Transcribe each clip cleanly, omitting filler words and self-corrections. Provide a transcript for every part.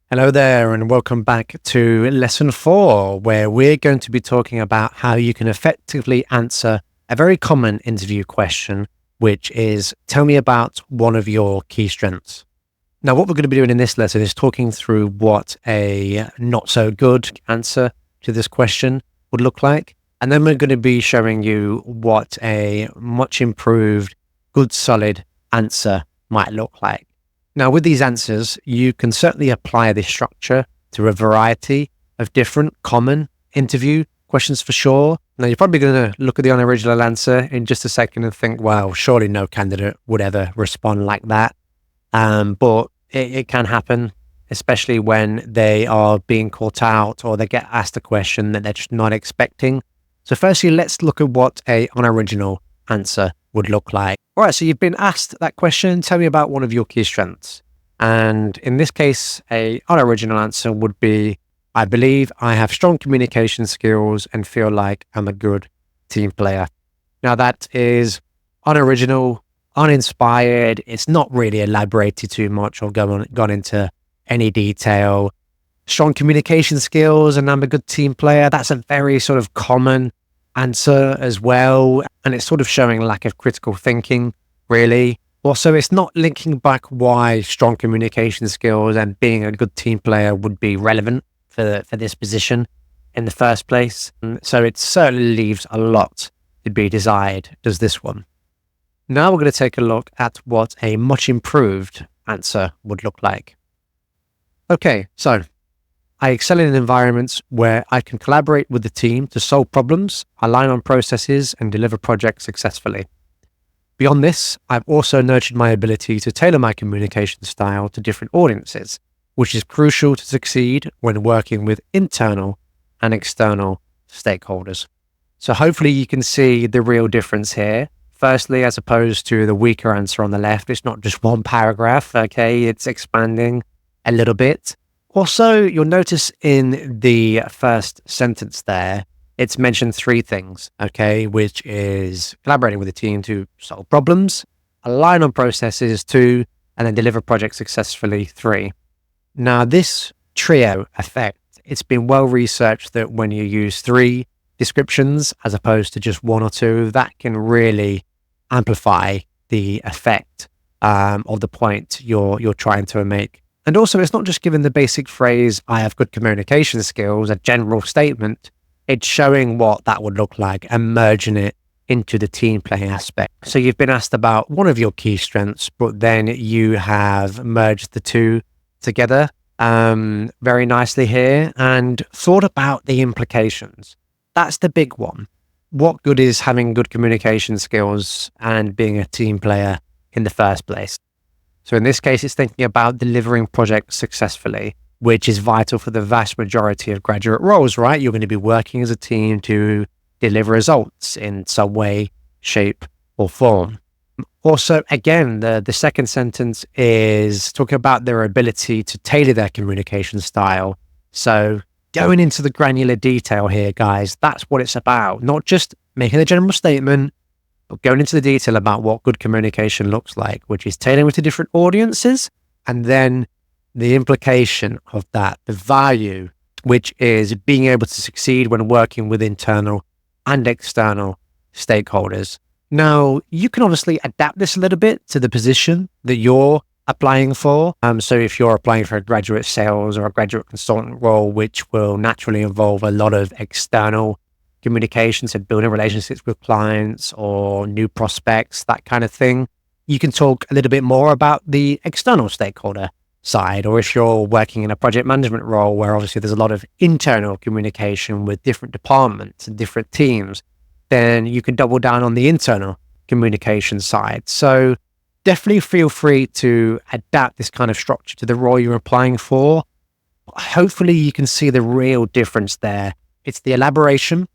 Hello there, and welcome back to lesson 4, where we're going to be talking about how you can effectively answer a very common interview question, which is tell me about one of your key strengths. Now, what we're going to be doing in this lesson is talking through what a not so good answer to this question would look like. And then we're going to be showing you what a much improved, good, solid answer might look like. Now, with these answers, you can certainly apply this structure to a variety of different common interview questions for sure. Now, you're probably going to look at the unoriginal answer in just a second and think, well, surely no candidate would ever respond like that. But it can happen, especially when they are being caught out or they get asked a question that they're just not expecting. So firstly, let's look at what a unoriginal answer would look like. All right, so you've been asked that question. Tell me about one of your key strengths. And in this case, a unoriginal answer would be, I believe I have strong communication skills and feel like I'm a good team player. Now that is unoriginal, uninspired. It's not really elaborated too much or gone into any detail. Strong communication skills and I'm a good team player. That's a very sort of common answer as well. And it's sort of showing lack of critical thinking, really. Also, it's not linking back why strong communication skills and being a good team player would be relevant for this position in the first place. So it certainly leaves a lot to be desired, does this one. Now we're going to take a look at what a much improved answer would look like. Okay, so I excel in environments where I can collaborate with the team to solve problems, align on processes, and deliver projects successfully. Beyond this, I've also nurtured my ability to tailor my communication style to different audiences, which is crucial to succeed when working with internal and external stakeholders. So hopefully you can see the real difference here. Firstly, as opposed to the weaker answer on the left, it's not just one paragraph, okay? It's expanding a little bit. Also, you'll notice in the first sentence there, it's mentioned 3 things, okay, which is collaborating with the team to solve problems, align on processes 2, and then deliver projects successfully 3. Now, this trio effect, it's been well researched that when you use 3 descriptions as opposed to just 1 or 2, that can really amplify the effect of the point you're trying to make. And also, it's not just giving the basic phrase, I have good communication skills, a general statement. It's showing what that would look like and merging it into the team play aspect. So you've been asked about one of your key strengths, but then you have merged the 2 together very nicely here and thought about the implications. That's the big one. What good is having good communication skills and being a team player in the first place? So in this case, it's thinking about delivering projects successfully, which is vital for the vast majority of graduate roles, right? You're going to be working as a team to deliver results in some way, shape, or form. Also, again, the second sentence is talking about their ability to tailor their communication style. So going into the granular detail here, guys, that's what it's about. Not just making a general statement, but going into the detail about what good communication looks like, which is tailoring to different audiences, and then the implication of that, the value, which is being able to succeed when working with internal and external stakeholders. Now, you can obviously adapt this a little bit to the position that you're applying for. So if you're applying for a graduate sales or a graduate consultant role, which will naturally involve a lot of external communications and building relationships with clients or new prospects, that kind of thing, you can talk a little bit more about the external stakeholder side. Or if you're working in a project management role where obviously there's a lot of internal communication with different departments and different teams, then you can double down on the internal communication side. So definitely feel free to adapt this kind of structure to the role you're applying for. Hopefully you can see the real difference there. It's the elaboration,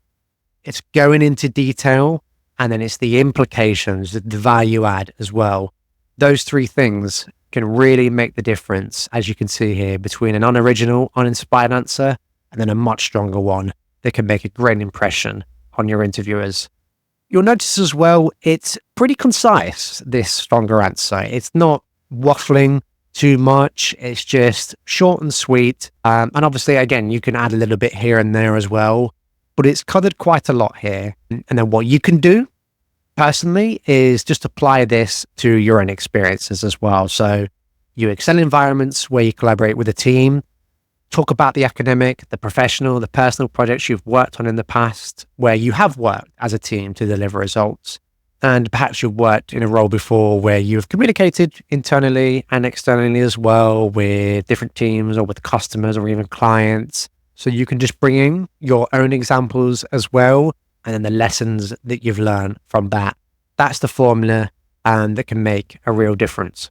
it's going into detail, and then it's the implications, the value add as well. Those 3 things can really make the difference, as you can see here, between an unoriginal, uninspired answer and then a much stronger one that can make a great impression on your interviewers. You'll notice as well, it's pretty concise, this stronger answer. It's not waffling too much. It's just short and sweet. And obviously, again, you can add a little bit here and there as well, but it's covered quite a lot here. And then what you can do personally is just apply this to your own experiences as well. So you excel environments where you collaborate with a team. Talk about the academic, the professional, the personal projects you've worked on in the past where you have worked as a team to deliver results. And perhaps you've worked in a role before where you've communicated internally and externally as well with different teams or with customers or even clients. So you can just bring in your own examples as well, and then the lessons that you've learned from that. That's the formula that can make a real difference.